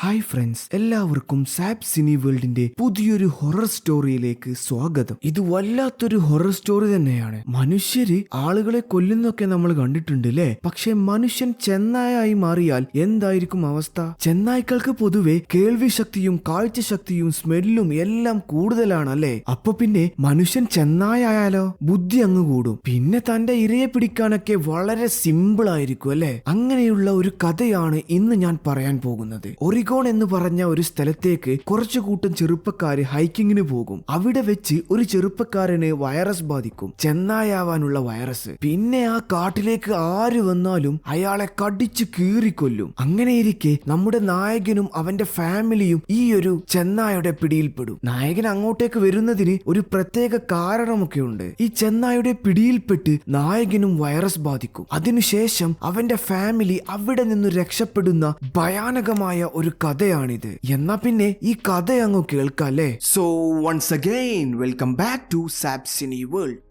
Hi friends, എല്ലാവർക്കും സാബ് സിനി വേൾഡിന്റെ പുതിയൊരു horror സ്റ്റോറിയിലേക്ക് സ്വാഗതം. ഇത് വല്ലാത്തൊരു ഹൊറർ സ്റ്റോറി തന്നെയാണ്. മനുഷ്യര് ആളുകളെ കൊല്ലുന്നൊക്കെ നമ്മൾ കണ്ടിട്ടുണ്ട് അല്ലേ? പക്ഷെ മനുഷ്യൻ ചെന്നായായി മാറിയാൽ എന്തായിരിക്കും അവസ്ഥ? ചെന്നായ്ക്കൾക്ക് പൊതുവെ കേൾവി ശക്തിയും കാഴ്ചശക്തിയും സ്മെല്ലും എല്ലാം കൂടുതലാണ് അല്ലേ? അപ്പൊ പിന്നെ മനുഷ്യൻ ചെന്നായാലോ ബുദ്ധി അങ്ങ് കൂടും. പിന്നെ തന്റെ ഇരയെ പിടിക്കാനൊക്കെ വളരെ സിമ്പിൾ ആയിരിക്കും അല്ലേ? അങ്ങനെയുള്ള ഒരു കഥയാണ് ഇന്ന് ഞാൻ പറയാൻ പോകുന്നത്. ഒറിഗോൺ എന്ന് പറഞ്ഞ ഒരു സ്ഥലത്തേക്ക് കുറച്ചു കൂട്ടം ചെറുപ്പക്കാര് ഹൈക്കിങ്ങിന് പോകും. അവിടെ വെച്ച് ഒരു ചെറുപ്പക്കാരന് വൈറസ് ബാധിക്കും, ചെന്നായാവാനുള്ള വൈറസ്. പിന്നെ ആ കാട്ടിലേക്ക് ആര് വന്നാലും അയാളെ കടിച്ചു കീറിക്കൊല്ലും. അങ്ങനെയിരിക്കെ നമ്മുടെ നായകനും അവന്റെ ഫാമിലിയും ഈ ഒരു ചെന്നായുടെ പിടിയിൽപ്പെടും. നായകൻ അങ്ങോട്ടേക്ക് വരുന്നതിന് ഒരു പ്രത്യേക കാരണമൊക്കെ ഉണ്ട്. ഈ ചെന്നായുടെ പിടിയിൽപ്പെട്ട് നായകനും വൈറസ് ബാധിക്കും. അതിനുശേഷം അവന്റെ ഫാമിലി അവിടെ നിന്ന് രക്ഷപ്പെടുന്ന ഭയാനകമായ ഒരു കഥയാണിത്. എന്നാ പിന്നെ ഈ കഥ അങ്ങ് കേൾക്കാല്ലേ? So once again welcome back to Saab cine world.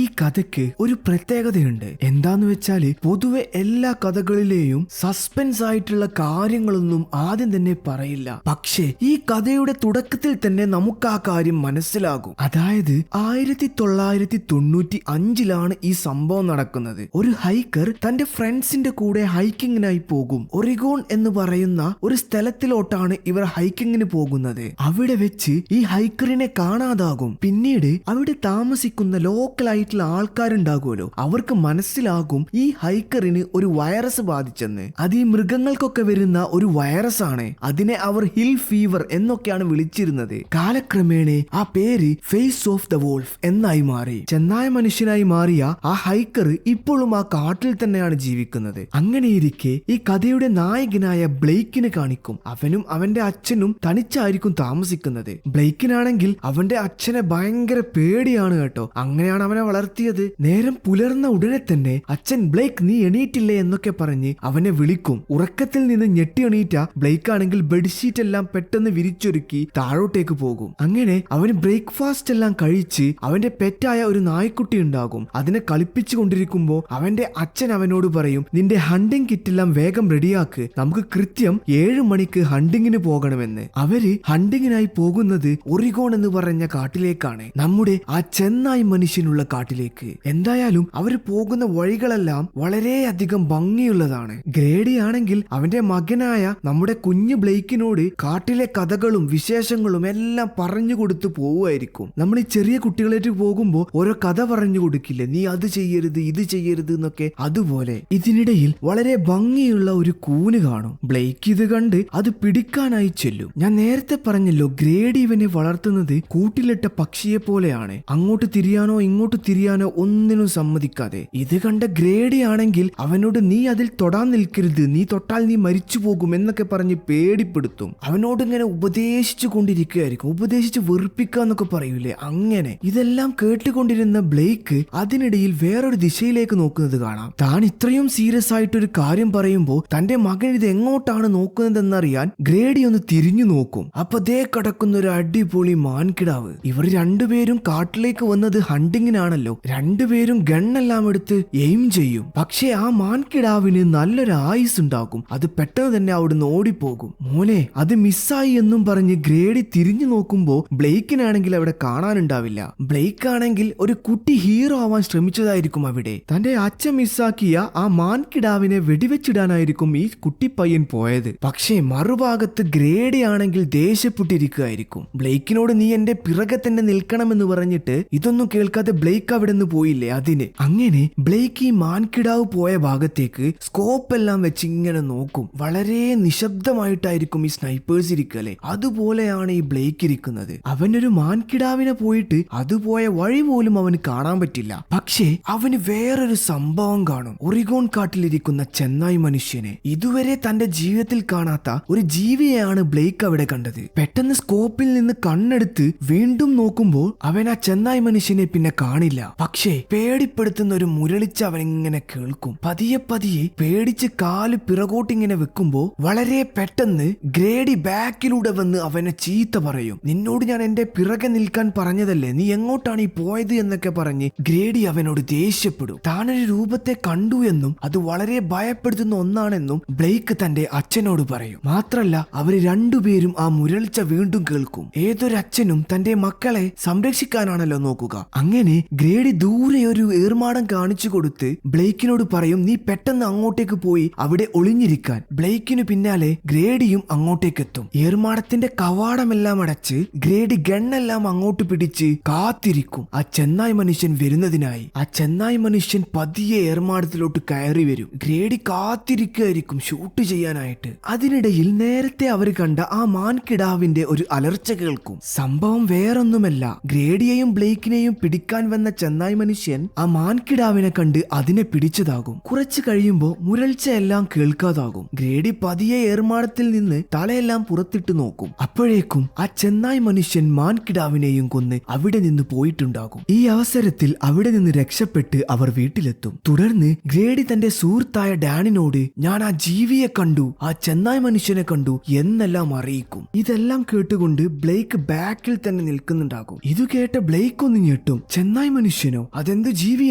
ഈ കഥയ്ക്ക് ഒരു പ്രത്യേകതയുണ്ട്. എന്താന്ന് വെച്ചാല് പൊതുവെ എല്ലാ കഥകളിലെയും സസ്പെൻസ് ആയിട്ടുള്ള കാര്യങ്ങളൊന്നും ആദ്യം തന്നെ പറയില്ല. പക്ഷേ ഈ കഥയുടെ തുടക്കത്തിൽ തന്നെ നമുക്ക് ആ കാര്യം മനസ്സിലാകും. അതായത് 1995 ഈ സംഭവം നടക്കുന്നത്. ഒരു ഹൈക്കർ തന്റെ ഫ്രണ്ട്സിന്റെ കൂടെ ഹൈക്കിങ്ങിനായി പോകും. ഒറിഗോൺ എന്ന് പറയുന്ന ഒരു സ്ഥലത്തിലോട്ടാണ് ഇവർ ഹൈക്കിങ്ങിന് പോകുന്നത്. അവിടെ വെച്ച് ഈ ഹൈക്കറിനെ കാണാതാകും. പിന്നീട് അവിടെ താമസിക്കുന്ന ലോക്കലായി ആൾക്കാരുണ്ടാകുമല്ലോ, അവർക്ക് മനസ്സിലാകും ഈ ഹൈക്കറിന് ഒരു വൈറസ് ബാധിച്ചെന്ന്. അത് ഈ മൃഗങ്ങൾക്കൊക്കെ വരുന്ന ഒരു വൈറസ് ആണ്. അതിനെ അവർ ഹിൽ ഫീവർ എന്നൊക്കെയാണ് വിളിച്ചിരുന്നത്. കാലക്രമേണ ആ പേര് ഫേസ് ഓഫ് ദ വോൾഫ് എന്നായി മാറി. ചെന്നായ മനുഷ്യനായി മാറിയ ആ ഹൈക്കർ ഇപ്പോഴും ആ കാട്ടിൽ തന്നെയാണ് ജീവിക്കുന്നത്. അങ്ങനെയിരിക്കെ ഈ കഥയുടെ നായകനായ ബ്ലെയ്ക്കിനെ കാണിക്കും. അവനും അവന്റെ അച്ഛനും തനിച്ചായിരിക്കും താമസിക്കുന്നത്. ബ്ലെയ്ക്കിനാണെങ്കിൽ അവന്റെ അച്ഛനെ ഭയങ്കര പേടിയാണ് കേട്ടോ. അങ്ങനെയാണ് അവനെ വളർത്തിയത്. നേരം പുലർന്ന ഉടനെ തന്നെ അച്ഛൻ ബ്ലെയ്ക്ക് നീ എണീറ്റില്ലേ എന്നൊക്കെ പറഞ്ഞ് അവനെ വിളിക്കും. ഉറക്കത്തിൽ നിന്ന് ഞെട്ടി എണീറ്റ ബ്ലെയ്ക്ക് ആണെങ്കിൽ ബെഡ്ഷീറ്റ് എല്ലാം പെട്ടെന്ന് വിരിച്ചൊരുക്കി താഴോട്ടേക്ക് പോകും. അങ്ങനെ അവന് ബ്രേക്ക്ഫാസ്റ്റ് എല്ലാം കഴിച്ച് അവന്റെ പെറ്റായ ഒരു നായ്ക്കുട്ടി ഉണ്ടാകും. അതിനെ കളിപ്പിച്ചു കൊണ്ടിരിക്കുമ്പോ അവന്റെ അച്ഛൻ അവനോട് പറയും, നിന്റെ ഹണ്ടിങ് കിറ്റെല്ലാം വേഗം റെഡിയാക്ക്, നമുക്ക് കൃത്യം 7 മണിക്ക് ഹണ്ടിങ്ങിന് പോകണമെന്ന്. അവര് ഹണ്ടിങ്ങിനായി പോകുന്നത് ഒറിഗോൺ എന്ന് പറഞ്ഞ കാട്ടിലേക്കാണ്, നമ്മുടെ ആ ചെന്നായ് മനുഷ്യനുള്ള കാട്ടിലേക്ക്. എന്തായാലും അവർ പോകുന്ന വഴികളെല്ലാം വളരെയധികം ഭംഗിയുള്ളതാണ്. ഗ്രേഡി ആണെങ്കിൽ അവന്റെ മകനായ നമ്മുടെ കുഞ്ഞു ബ്ലെയ്ക്കിനോട് കാട്ടിലെ കഥകളും വിശേഷങ്ങളും എല്ലാം പറഞ്ഞു കൊടുത്തു പോവുമായിരിക്കും. നമ്മൾ ഈ ചെറിയ കുട്ടികളായിട്ട് പോകുമ്പോൾ ഓരോ കഥ പറഞ്ഞു കൊടുക്കില്ലേ, നീ അത് ചെയ്യരുത് ഇത് ചെയ്യരുത് എന്നൊക്കെ. അതുപോലെ ഇതിനിടയിൽ വളരെ ഭംഗിയുള്ള ഒരു കൂന് കാണും. ബ്ലെയ്ക്ക് ഇത് കണ്ട് അത് പിടിക്കാനായി ചെല്ലും. ഞാൻ നേരത്തെ പറഞ്ഞല്ലോ, ഗ്രേഡി ഇവനെ വളർത്തുന്നത് കൂട്ടിലിട്ട പക്ഷിയെ പോലെയാണ്. അങ്ങോട്ട് തിരിയാനോ ഇങ്ങോട്ട് തിരിയാനോ ഒന്നിനും സമ്മതിക്കാതെ. ഇത് കണ്ട ഗ്രേഡി ആണെങ്കിൽ അവനോട് നീ അതിൽ തൊടാൻ നിൽക്കരുത്, നീ തൊട്ടാൽ നീ മരിച്ചു പോകും എന്നൊക്കെ പറഞ്ഞ് പേടിപ്പെടുത്തും. അവനോട് ഇങ്ങനെ ഉപദേശിച്ചു കൊണ്ടിരിക്കുകയായിരിക്കും. ഉപദേശിച്ച് വെറുപ്പിക്കുക എന്നൊക്കെ പറയൂലേ, അങ്ങനെ. ഇതെല്ലാം കേട്ടുകൊണ്ടിരുന്ന ബ്ലെയ്ക്ക് അതിനിടയിൽ വേറൊരു ദിശയിലേക്ക് നോക്കുന്നത് കാണാം. താൻ ഇത്രയും സീരിയസ് ആയിട്ടൊരു കാര്യം പറയുമ്പോൾ തന്റെ മകൻ ഇത് എങ്ങോട്ടാണ് നോക്കുന്നതെന്നറിയാൻ ഗ്രേഡി ഒന്ന് തിരിഞ്ഞു നോക്കും. അപ്പൊ ദേ കിടക്കുന്ന ഒരു അടിപൊളി മാൻകിടാവ്. ഇവർ രണ്ടുപേരും കാട്ടിലേക്ക് വന്നത് ഹണ്ടിങ്ങിനാണല്ലോ. രണ്ടുപേരും ഗണ്ണെല്ലാം എടുത്ത് എയിം ചെയ്യും. പക്ഷെ ആ മാൻകിടാവിന് നല്ലൊരു ആയുസ് ഉണ്ടാകും. അത് പെട്ടെന്ന് തന്നെ അവിടുന്ന് ഓടിപ്പോകും. മോനെ അത് മിസ്സായി എന്നും പറഞ്ഞ് ഗ്രേഡി തിരിഞ്ഞു നോക്കുമ്പോ ബ്ലെയ്ക്കിനാണെങ്കിൽ അവിടെ കാണാനുണ്ടാവില്ല. ബ്ലെയ്ക്ക് ആണെങ്കിൽ ഒരു കുട്ടി ഹീറോ ആവാൻ ശ്രമിച്ചതായിരിക്കും അവിടെ. തന്റെ അച്ഛൻ മിസ്സാക്കിയ ആ മാൻകിടാവിനെ വെടിവെച്ചിടാനായിരിക്കും ഈ കുട്ടിപ്പയ്യൻ പോയത്. പക്ഷേ മറുഭാഗത്ത് ഗ്രേഡി ആണെങ്കിൽ ദേഷ്യപ്പെട്ടിരിക്കുകയായിരിക്കും. ബ്ലെയ്ക്കിനോട് നീ എന്റെ പിറകെ തന്നെ നിൽക്കണമെന്ന് പറഞ്ഞിട്ട് ഇതൊന്നും കേൾക്കാതെ ബ്ലെയ്ക്ക് അവിടെ നിന്ന് പോയില്ലേ അതിന്. അങ്ങനെ ബ്ലെയ്ക്ക് ഈ മാൻകിടാവ് പോയ ഭാഗത്തേക്ക് സ്കോപ്പ് എല്ലാം വെച്ച് ഇങ്ങനെ നോക്കും. വളരെ നിശബ്ദമായിട്ടായിരിക്കും ഈ സ്നൈപ്പേഴ്സ് ഇരിക്കല്ലേ, അതുപോലെയാണ് ഈ ബ്ലെയ്ക്ക് ഇരിക്കുന്നത്. അവനൊരു മാൻകിടാവിനെ പോയിട്ട് അതുപോയ വഴി പോലും അവന് കാണാൻ പറ്റില്ല. പക്ഷേ അവന് വേറൊരു സംഭവം കാണും. ഒറിഗോൺ കാട്ടിലിരിക്കുന്ന ചെന്നായ് മനുഷ്യനെ ഇതുവരെ തന്റെ ജീവിതത്തിൽ കാണാത്ത ഒരു ജീവിയെയാണ് ബ്ലെയ്ക്ക് അവിടെ കണ്ടത്. പെട്ടെന്ന് സ്കോപ്പിൽ നിന്ന് കണ്ണെടുത്ത് വീണ്ടും നോക്കുമ്പോൾ അവൻ ആ ചെന്നായ് മനുഷ്യനെ പിന്നെ കാണില്ല. പക്ഷേ പേടിപ്പെടുത്തുന്ന ഒരു മുരളിച്ച അവൻ ഇങ്ങനെ കേൾക്കും. പതിയെ പതിയെ പേടിച്ച് കാല് പിറകോട്ടിങ്ങനെ വെക്കുമ്പോ വളരെ പെട്ടെന്ന് ഗ്രേഡി ബാക്കിലൂടെ വന്ന് അവനെ ചീത്ത പറയും. നിന്നോട് ഞാൻ എന്റെ പിറകെ നിൽക്കാൻ പറഞ്ഞതല്ലേ, നീ എങ്ങോട്ടാണ് ഈ പോയത് എന്നൊക്കെ പറഞ്ഞ് ഗ്രേഡി അവനോട് ദേഷ്യപ്പെടും. താനൊരു രൂപത്തെ കണ്ടു എന്നും അത് വളരെ ഭയപ്പെടുത്തുന്ന ഒന്നാണെന്നും ബ്ലേക്ക് തന്റെ അച്ഛനോട് പറയും. മാത്രല്ല അവര് രണ്ടുപേരും ആ മുരൾച്ച വീണ്ടും കേൾക്കും. ഏതൊരച്ഛനും തന്റെ മക്കളെ സംരക്ഷിക്കാനാണല്ലോ നോക്കുക. അങ്ങനെ ഗ്രേഡി ദൂരെ ഒരു ഏർമാടം കാണിച്ചു കൊടുത്ത് ബ്ലേക്കിനോട് പറയും, നീ പെട്ടെന്ന് അങ്ങോട്ടേക്ക് പോയി അവിടെ ഒളിഞ്ഞിരിക്കാൻ. ബ്ലേക്കിനു പിന്നാലെ ഗ്രേഡിയും അങ്ങോട്ടേക്ക് എത്തും. ഏർമാടത്തിന്റെ കവാടമെല്ലാം അടച്ച് ഗ്രേഡി ഗണ്ണെല്ലാം അങ്ങോട്ട് പിടിച്ച് കാത്തിരിക്കും ആ ചെന്നായ് മനുഷ്യൻ വരുന്നതിനായി. ആ ചെന്നായ് മനുഷ്യൻ പതിയെ ഏർമാടത്തിലോട്ട് കയറി വരും. ഗ്രേഡി കാത്തിരിക്കുകയായിരിക്കും ഷൂട്ട് ചെയ്യാനായിട്ട്. അതിനിടയിൽ നേരത്തെ അവർ കണ്ട ആ മാൻകിടാവിന്റെ ഒരു അലർച്ച കേൾക്കും. സംഭവം വേറൊന്നുമല്ല, ഗ്രേഡിയെയും ബ്ലേക്കിനെയും പിടിക്കാൻ വന്ന ചെന്നായ് മനുഷ്യൻ ആ മാൻകിടാവിനെ കണ്ട് അതിനെ പിടിച്ചതാകും. കുറച്ചു കഴിയുമ്പോ മുരൾച്ചയെല്ലാം കേൾക്കാതാകും. ഗ്രേഡി പതിയെ ഏർമാടത്തിൽ നിന്ന് തലയെല്ലാം പുറത്തിട്ട് നോക്കും. അപ്പോഴേക്കും ആ ചെന്നായ് മനുഷ്യൻ മാൻകിടാവിനെയും കൊന്ന് അവിടെ നിന്ന് പോയിട്ടുണ്ടാകും. ഈ അവസരത്തിൽ അവിടെ നിന്ന് രക്ഷപ്പെട്ട് അവർ വീട്ടിലെത്തും. തുടർന്ന് ഗ്രേഡി തന്റെ സുഹൃത്തായ ഡാനിനോട് ഞാൻ ആ ജീവിയെ കണ്ടു, ആ ചെന്നായ് മനുഷ്യനെ കണ്ടു എന്നെല്ലാം അറിയിക്കും. ഇതെല്ലാം കേട്ടുകൊണ്ട് ബ്ലേക്ക് ബാക്കിൽ തന്നെ നിൽക്കുന്നുണ്ടാകും. ഇത് കേട്ട ബ്ലേക്ക് ഒന്ന് ഞെട്ടും. ചെന്നായ് മനുഷ്യനോ, അതെന്ത് ജീവി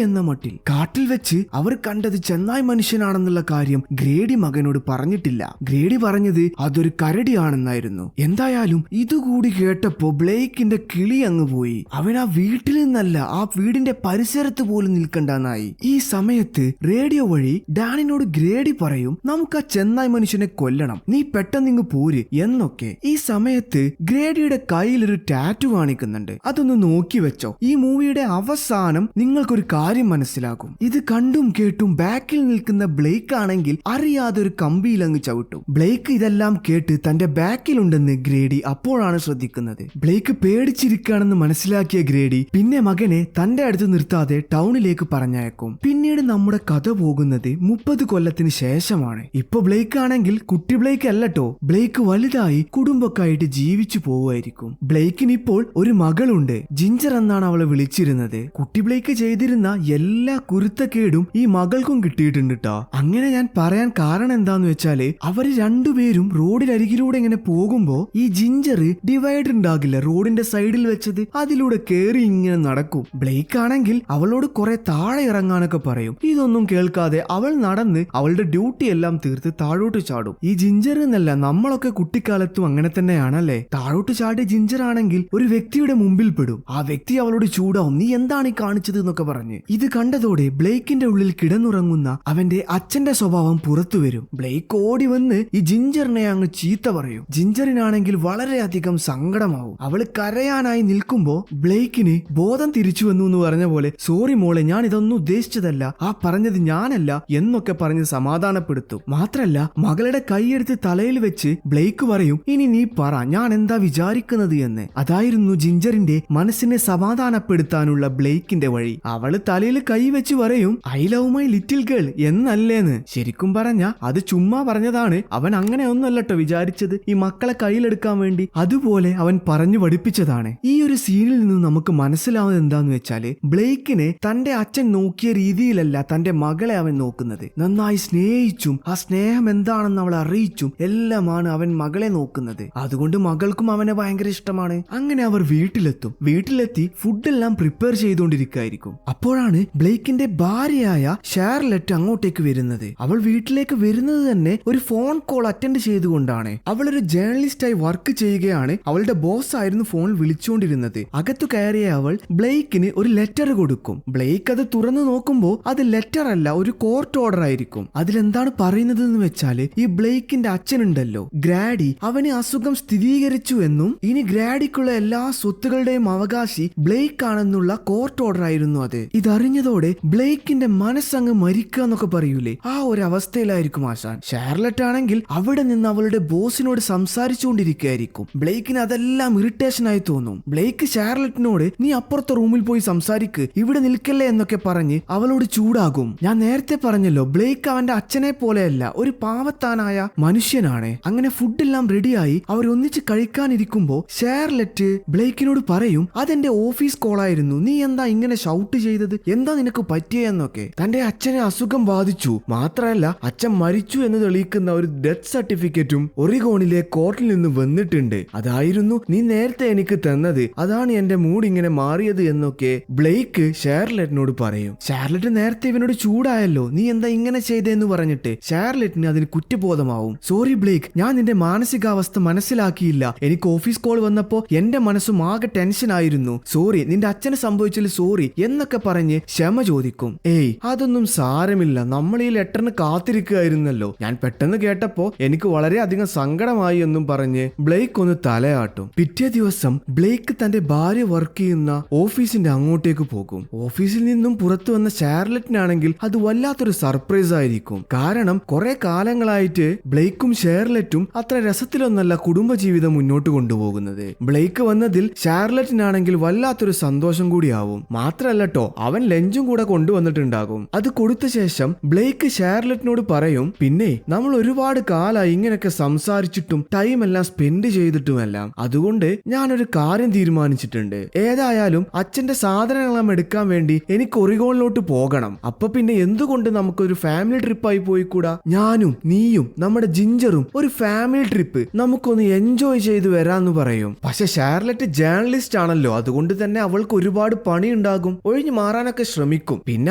എന്ന മട്ടിൽ. കാട്ടിൽ വെച്ച് അവർ കണ്ടത് ചെന്നായ് മനുഷ്യനാണെന്നുള്ള കാര്യം ഗ്രേഡി മകനോട് പറഞ്ഞിട്ടില്ല. ഗ്രേഡി പറഞ്ഞത് അതൊരു കരടിയാണെന്നായിരുന്നു. എന്തായാലും ഇതുകൂടി കേട്ടപ്പോ ബ്ലേക്കിന്റെ കിളി അങ്ങ് പോയി. അവൻ ആ വീട്ടിൽ നിന്നല്ല, ആ വീടിന്റെ പരിസരത്ത് പോലും നിൽക്കണ്ടെന്നായി. ഈ സമയത്ത് റേഡിയോ വഴി ഡാനിനോട് ഗ്രേഡി പറയും, നമുക്ക് ആ ചെന്നായ് മനുഷ്യനെ കൊല്ലണം, നീ പെട്ടെന്ന് ഇങ്ങ് പോര് എന്നൊക്കെ. ഈ സമയത്ത് ഗ്രേഡിയുടെ കയ്യിൽ ഒരു ടാറ്റു കാണിക്കുന്നുണ്ട്. അതൊന്ന് നോക്കി വെച്ചോ. ഈ മൂവിയുടെ അവസാനം നിങ്ങൾക്കൊരു കാര്യം മനസ്സിലാകും. ഇത് കണ്ടും കേട്ടും ബാക്കിൽ നിൽക്കുന്ന ബ്ലേക്ക് ആണെങ്കിൽ അറിയാതെ ഒരു കമ്പിയിൽ അങ്ങ് ചവിട്ടും. ബ്ലേക്ക് ഇതെല്ലാം കേട്ട് തന്റെ ബാക്കിലുണ്ടെന്ന് ഗ്രേഡി അപ്പോഴാണ് ശ്രദ്ധിക്കുന്നത്. ബ്ലേക്ക് പേടിച്ചിരിക്കുകയാണെന്ന് മനസ്സിലാക്കിയ ഗ്രേഡി പിന്നെ മകനെ തന്റെ അടുത്ത് നിർത്താതെ ടൗണിലേക്ക് പറഞ്ഞയക്കും. പിന്നീട് നമ്മുടെ കഥ പോകുന്നത് 30 കൊല്ലത്തിന് ശേഷമാണ്. ഇപ്പൊ ബ്ലേക്ക് ആണെങ്കിൽ കുട്ടി ബ്ലേക്ക് അല്ലട്ടോ, ബ്ലേക്ക് വലുതായി കുടുംബമൊക്കെ ആയിട്ട് ജീവിച്ചു പോവുമായിരിക്കും. ബ്ലേക്കിന് ഇപ്പോൾ ഒരു മകളുണ്ട്, ജിഞ്ചർ എന്നാണ് അവളെ വിളിച്ചിരുന്നത്. കുട്ടി ബ്ലേക്ക് ചെയ്തിരുന്ന എല്ലാ കുരുത്തക്കേടും ഈ മകൾക്കും കിട്ടിയിട്ടുണ്ട് ട്ടോ. അങ്ങനെ ഞാൻ പറയാൻ കാരണം എന്താന്ന് വെച്ചാല് അവര് രണ്ടുപേരും റോഡിനരികിലൂടെ ഇങ്ങനെ പോകുമ്പോ ഈ ജിഞ്ചർ ഡിവൈഡർ ഉണ്ടാകില്ല റോഡിന്റെ സൈഡിൽ വെച്ചത്, അതിലൂടെ കേറി ഇങ്ങനെ നടക്കും. ബ്ലേക്ക് ആണെങ്കിൽ അവളോട് കുറെ താഴെ ഇറങ്ങാനൊക്കെ പറയും. ഇതൊന്നും കേൾക്കാതെ അവൾ നടന്ന് അവളുടെ ഡ്യൂട്ടി എല്ലാം തീർത്ത് താഴോട്ട് ചാടും. ഈ ജിഞ്ചർ എന്നല്ല, നമ്മളൊക്കെ കുട്ടിക്കാലത്തും അങ്ങനെ തന്നെയാണല്ലേ. താഴോട്ട് ചാടിയ ജിഞ്ചർ ആണെങ്കിൽ ഒരു വ്യക്തിയുടെ മുമ്പിൽ പെടും. ആ വ്യക്തി അവളോട് ചൂടാവും, നീ എന്താണ് ഈ കാണിച്ചത് എന്നൊക്കെ പറഞ്ഞ്. ഇത് കണ്ടതോടെ ബ്ലേക്കിന്റെ ഉള്ളിൽ കിടന്നുറങ്ങുന്ന അവന്റെ അച്ഛന്റെ സ്വഭാവം പുറത്തു വരും. ബ്ലേക്ക് ഓടി വന്ന് ഈ ജിഞ്ചറിനെ അങ്ങ് ചീത്ത പറയും. ജിഞ്ചറിനാണെങ്കിൽ വളരെയധികം സങ്കടമാവും. അവള് കരയാനായി നിൽക്കുമ്പോ ബ്ലേക്കിന് ബോധം തിരിച്ചു വന്നു എന്ന് പറഞ്ഞ പോലെ, സോറി മോളെ, ഞാൻ ഇതൊന്നും ഉദ്ദേശിച്ചതല്ല, ആ പറഞ്ഞത് ഞാനല്ല എന്നൊക്കെ പറഞ്ഞ് സമാധാനപ്പെടുത്തും. മാത്രല്ല മകളുടെ കൈയെടുത്ത് തലയിൽ വെച്ച് ബ്ലേക്ക് പറയും, ഇനി നീ പറ ഞാൻ എന്താ വിചാരിക്കുന്നത് എന്ന്. അതായിരുന്നു ജിഞ്ചറിന്റെ മനസ്സിനെ സമാധാനപ്പെടുത്താനുള്ള ബ്ലേക്കിന്റെ വഴി. അവള് തലയിൽ കൈ വെച്ച് പറയും, I love my little girl എന്നല്ലേന്ന്. ശരിക്കും പറഞ്ഞ അത് ചുമ്മാ പറഞ്ഞതാണ്. അവൻ അങ്ങനെ ഒന്നല്ലട്ടോ വിചാരിച്ചത്, ഈ മക്കളെ കയ്യിലെടുക്കാൻ വേണ്ടി അതുപോലെ അവൻ പറഞ്ഞു പഠിപ്പിച്ചതാണ്. ഈ ഒരു സീനിൽ നിന്ന് നമുക്ക് മനസ്സിലാവുന്നത് എന്താന്ന് വെച്ചാല് ബ്ലേക്കിനെ തന്റെ അച്ഛൻ നോക്കിയ രീതിയിലല്ല തന്റെ മകളെ അവൻ നോക്കുന്നത്. നന്നായി സ്നേഹിച്ചും ആ സ്നേഹം എന്താണെന്ന് അവളെ അറിയിച്ചും എല്ലാമാണ് അവൻ മകളെ നോക്കുന്നത്. അതുകൊണ്ട് മകൾക്കും അവനെ ഭയങ്കര ഇഷ്ടമാണ്. അങ്ങനെ അവർ വീട്ടിലെത്തും. വീട്ടിലെത്തി ഫുഡെല്ലാം പ്രിപ്പയർ ചെയ്തുകൊണ്ടിരിക്കുകയായിരിക്കും. അപ്പോഴാണ് ബ്ലേക്കിന്റെ ഭാര്യയായ ഷാർലറ്റ് അങ്ങോട്ടേക്ക് വരുന്നത്. അവൾ വീട്ടിലേക്ക് വരുന്നത് തന്നെ ഒരു ഫോൺ കോൾ അറ്റൻഡ് ചെയ്തുകൊണ്ടാണ്. അവൾ ഒരു ജേർണലിസ്റ്റായി വർക്ക് ചെയ്യുകയാണ്. അവളുടെ ബോസ് ആയിരുന്നു ഫോൺ വിളിച്ചുകൊണ്ടിരുന്നത്. അകത്തു കയറിയ അവൾ ബ്ലേക്കിന് ഒരു ലെറ്റർ കൊടുക്കും. ബ്ലേക്ക് അത് തുറന്നു നോക്കുമ്പോ അത് ലെറ്റർ അല്ല, ഒരു കോർട്ട് ഓർഡർ ആയിരിക്കും. അതിലെന്താണ് പറയുന്നത് എന്ന് വെച്ചാല് ഈ ബ്ലേക്കിന്റെ അച്ഛനുണ്ടല്ലോ ഗ്രാഡി, അവന് അസുഖം സ്ഥിരീകരിച്ചു എന്നും ഇനി ഗ്രാഡിക്കുള്ള എല്ലാ സ്വത്തുകളുടെയും അവകാശി ബ്ലേക്ക് ആണെന്നുള്ള കോർട്ട് ഓർഡർ ആയിരുന്നു അത്. ഇതറിഞ്ഞതോടെ ബ്ലേക്കിന്റെ മനസ്സങ്ങ് മരിക്കുക എന്നൊക്കെ പറയൂലേ, ആ ഒരു അവസ്ഥയിലായിരിക്കും ആശാൻ. ഷാർലറ്റ് ആണെങ്കിൽ അവിടെ നിന്ന് അവളുടെ ബോസിനോട് സംസാരിച്ചുകൊണ്ടിരിക്കുകയായിരിക്കും. ബ്ലേക്കിന് അതെല്ലാം ഇറിറ്റേഷൻ ആയി തോന്നും. ബ്ലേക്ക് ഷാർലറ്റിനോട് നീ അപ്പുറത്തെ റൂമിൽ പോയി സംസാരിക്ക്, ഇവിടെ നിൽക്കല്ലേ എന്നൊക്കെ പറഞ്ഞ് അവളോട് ചൂടാകും. ഞാൻ നേരത്തെ പറഞ്ഞല്ലോ ബ്ലേക്ക് അവന്റെ അച്ഛനെ പോലെയല്ല, ഒരു പാവത്താനായ മനുഷ്യനാണ്. അങ്ങനെ ഫുഡെല്ലാം റെഡിയായി അവർ ഒന്നിച്ച് കഴിക്കാനിരിക്കുമ്പോ ഷാർലറ്റ് ബ്ലേക്കിനോട് പറയും, അതെന്റെ ഓഫീസ് കോളായിരുന്നു, നീ എന്താ ഇങ്ങനെ ഷൗട്ട് ചെയ്തത്? എന്താ നിനക്ക് പറ്റിയെന്നൊക്കെ. തന്റെ അച്ഛനെ അസുഖം ബാധിച്ചു, മാത്രമല്ല അച്ഛൻ മരിച്ചു എന്ന് തെളിയിക്കുന്ന ഒരു ഡെത്ത് സർട്ടിഫിക്കറ്റും ഒറിഗോണിലെ കോർട്ടിൽ നിന്ന് വന്നിട്ടുണ്ട്. അതായിരുന്നു നീ നേരത്തെ എനിക്ക് തന്നത്, അതാണ് എന്റെ മൂഡ് ഇങ്ങനെ മാറിയത് എന്നൊക്കെ ബ്ലേക്ക് ഷാർലറ്റിനോട് പറയും. ഷാർലറ്റ് നേരത്തെ ഇവനോട് ചൂടായല്ലോ, നീ എന്താ ഇങ്ങനെ ചെയ്തെന്ന് പറഞ്ഞിട്ട് ഷാർലറ്റിന് അതിന് കുറ്റബോധമാവും. സോറി ബ്ലേക്ക്, ഞാൻ നിന്റെ മാനസികാവസ്ഥ മനസ്സിലാക്കിയില്ല. എനിക്ക് ഓഫീസ് കോൾ വന്നപ്പോ എന്റെ മനസ്സും ആകെ ടെൻഷൻ ആയിരുന്നു. സോറി, നിന്റെ അച്ഛന് സംഭവിച്ചാൽ സോറി എന്നൊക്കെ പറഞ്ഞ് ക്ഷമ ചോദിക്കും. ഏയ് അതൊന്നും സാരമില്ല, നമ്മൾ ഈ ലെറ്ററിന് കാത്തിരിക്കുകയായിരുന്നല്ലോ. ഞാൻ പെട്ടെന്ന് കേട്ടപ്പോ എനിക്ക് വളരെയധികം സങ്കടമായി എന്നും പറഞ്ഞ് ബ്ലേക്ക് ഒന്ന് തലയാട്ടും. പിറ്റേ ദിവസം ബ്ലേക്ക് തന്റെ ഭാര്യ വർക്ക് ചെയ്യുന്ന ഓഫീസിന്റെ അങ്ങോട്ടേക്ക് പോകും. ഓഫീസിൽ നിന്നും പുറത്തു വന്ന ഷാർലറ്റിനാണെങ്കിൽ അത് വല്ലാത്തൊരു സർപ്രൈസ് ആയിരിക്കും. കാരണം കുറെ കാലങ്ങളായിട്ട് ബ്ലേക്കും ഷാർലറ്റും അത്ര രസത്തിലൊന്നല്ല കുടുംബജീവിതം മുന്നോട്ട് കൊണ്ടുപോകുന്നത്. ബ്ലേക്ക് വന്നതിൽ ഷാർലറ്റിനാണെങ്കിൽ വല്ലാത്തൊരു സന്തോഷം കൂടിയാവും. മാത്രല്ലട്ടോ, അവൻ ലഞ്ചും കൂടെ കൊണ്ടുവന്നിട്ടുണ്ടാകും. അത് കൊടുത്ത ശേഷം ബ്ലേക്ക് ഷാർലറ്റിനോട് പറയും, പിന്നെ നമ്മൾ ഒരുപാട് കാലമായി ഇങ്ങനെയൊക്കെ സംസാരിച്ചിട്ടും ടൈം എല്ലാം സ്പെൻഡ് ചെയ്തിട്ടുമെല്ലാം, അതുകൊണ്ട് ഞാനൊരു കാര്യം തീരുമാനിച്ചിട്ടുണ്ട്. ഏതായാലും അച്ഛന്റെ സാധനങ്ങളെല്ലാം എടുക്കാൻ വേണ്ടി എനിക്ക് ഒറിഗോണിലോട്ട് പോകണം. അപ്പൊ പിന്നെ എന്തുകൊണ്ട് നമുക്കൊരു ഫാമിലി ട്രിപ്പായി പോയിക്കൂടാ? ഞാനും നീയും നമ്മുടെ ജിഞ്ചറും ഒരു ഫാമിലി ട്രിപ്പ് നമുക്കൊന്ന് എൻജോയ് ചെയ്ത് വരാന്ന് പറയും. പക്ഷെ ഷാർലറ്റ് ജേർണലിസ്റ്റ് ആണല്ലോ, അതുകൊണ്ട് തന്നെ അവൾക്ക് ഒരുപാട് പണി ഉണ്ടാകും. ഒഴിഞ്ഞു മാറാനൊക്കെ ശ്രമിക്കും. പിന്നെ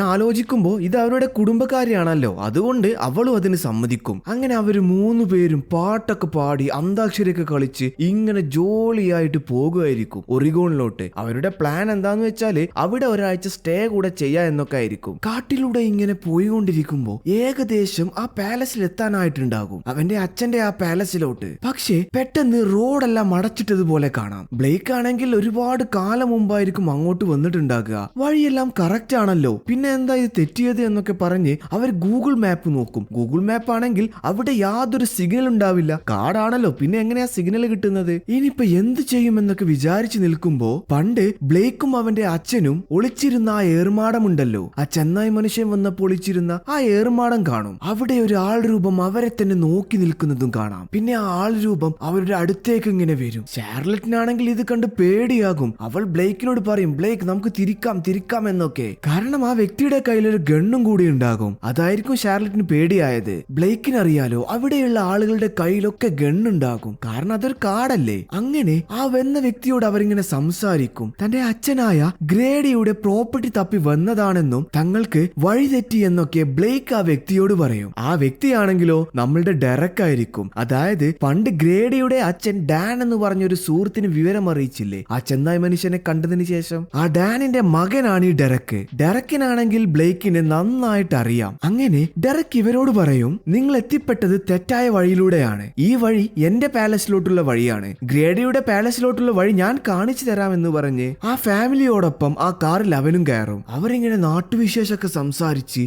ആലോചിക്കുമ്പോ ഇത് അവരുടെ കുടുംബക്കാരിയാണല്ലോ, അതുകൊണ്ട് അവളും അതിന് സമ്മതിക്കും. അങ്ങനെ അവര് 3 പേരും പാട്ടൊക്കെ പാടി അന്താക്ഷരിയൊക്കെ കളിച്ച് ഇങ്ങനെ ജോളിയായിട്ട് പോകുമായിരിക്കും ഒറിഗോണിലോട്ട്. അവരുടെ പ്ലാൻ എന്താന്ന് വെച്ചാല് അവിടെ ഒരാഴ്ച സ്റ്റേ കൂടെ ചെയ്യാ എന്നൊക്കെ ആയിരിക്കും. കാട്ടിലൂടെ ഇങ്ങനെ പോയിക്കൊണ്ടിരിക്കുമ്പോ ഏകദേശം ആ പാലസിൽ എത്താനായിട്ടുണ്ടാകും, അവന്റെ അച്ഛന്റെ ആ പാലസിലോട്ട്. പക്ഷേ പെട്ടെന്ന് റോഡെല്ലാം അടച്ചിട്ടതുപോലെ കാണാം. ബ്ലേക്ക് ആണെങ്കിൽ ഒരുപാട് കാലം മുമ്പായിരിക്കും അങ്ങോട്ട് വന്നിട്ടുണ്ടാകുക. വഴിയെല്ലാം കറക്റ്റ് ആണല്ലോ, പിന്നെ എന്താ ഇത് തെറ്റിയത് എന്നൊക്കെ പറഞ്ഞ് അവർ ഗൂഗിൾ മാപ്പ് നോക്കും. ഗൂഗിൾ മാപ്പ് ആണെങ്കിൽ അവിടെ യാതൊരു സിഗ്നൽ ഉണ്ടാവില്ല. കാടാണല്ലോ, പിന്നെ എങ്ങനെയാ സിഗ്നൽ കിട്ടുന്നത്? ഇനിയിപ്പോ എന്ത് ചെയ്യുമെന്നൊക്കെ വിചാരിച്ചു നിൽക്കുമ്പോ പണ്ട് ബ്ലേക്കും അവന്റെ അച്ഛനും ഒളിച്ചിരുന്ന ആ ഏർമാടമുണ്ടല്ലോ, ആ ചെന്നായി മനുഷ്യൻ വന്നപ്പോൾ ഒളിച്ചിരുന്ന ആ ഏർമാടം കാണും. അവിടെ ഒരു ആൾ രൂപം അവരെ തന്നെ നോക്കി നിൽക്കുന്നതും കാണാം. പിന്നെ ആ ആൾ രൂപം അവരുടെ അടുത്തേക്ക് ഇങ്ങനെ വരും. ഷാർലറ്റിനാണെങ്കിൽ ഇത് കണ്ട് പേടിയാകും. അവൾ ബ്ലേക്കിനോട് പറയും, ബ്ലേക്ക് നമുക്ക് തിരിക്കാം എന്നൊക്കെ. കാരണം ആ വ്യക്തിയുടെ കയ്യിൽ ഒരു ഗണ്ണും കൂടി ഉണ്ടാകും. അതായിരിക്കും ഷാർലറ്റിന് പേടിയായത്. ബ്ലേക്കിന് അറിയാലോ അവിടെയുള്ള ആളുകളുടെ കയ്യിലൊക്കെ ഗണ്ണുണ്ടാകും, കാരണം അതൊരു കാടല്ലേ. അങ്ങനെ ആ വന്ന വ്യക്തിയോട് അവരിങ്ങനെ സംസാരിക്കും. തന്റെ അച്ഛനായ ഗ്രേഡിയുടെ പ്രോപ്പർട്ടി തപ്പി വന്നതാണെന്നും തങ്ങൾക്ക് വഴിതെറ്റി എന്നൊക്കെ ബ്ലേക്ക് ആ വ്യക്തിയോട് പറയും. ആ വ്യക്തിയാണെങ്കിലോ നമ്മളുടെ ഡെറക് ആയിരിക്കും. അതായത് പണ്ട് ഗ്രേഡിയുടെ അച്ഛൻ ഡാൻ എന്ന് പറഞ്ഞൊരു സുഹൃത്തിന് വിവരം അറിയിച്ചില്ലേ ആ ചെന്നായി മനുഷ്യനെ കണ്ടതിന് ശേഷം? ആ ഡാനിന്റെ മകനാണ് ഈ ഡെറക്. ഡെറക്കിനാണെങ്കിൽ ബ്ലേക്കിനെ നന്നായിട്ട് അറിയാം. അങ്ങനെ ഡെറക് ഇവരോട് പറയും, നിങ്ങൾ എത്തിപ്പെട്ടത് തെറ്റായ വഴിയിലൂടെയാണ്. ഈ വഴി എന്റെ പാലസിലോട്ടുള്ള വഴിയാണ്. ഗ്രേഡിയുടെ പാലസിലോട്ടുള്ള വഴി ഞാൻ കാണിച്ചു തരാമെന്ന് പറഞ്ഞ് ആ ഫാമിലിയോടൊപ്പം ആ കാറിൽ അവനും കയറും. അവരിങ്ങനെ നാട്ടുവിശേഷമൊക്കെ സംസാരിച്ച്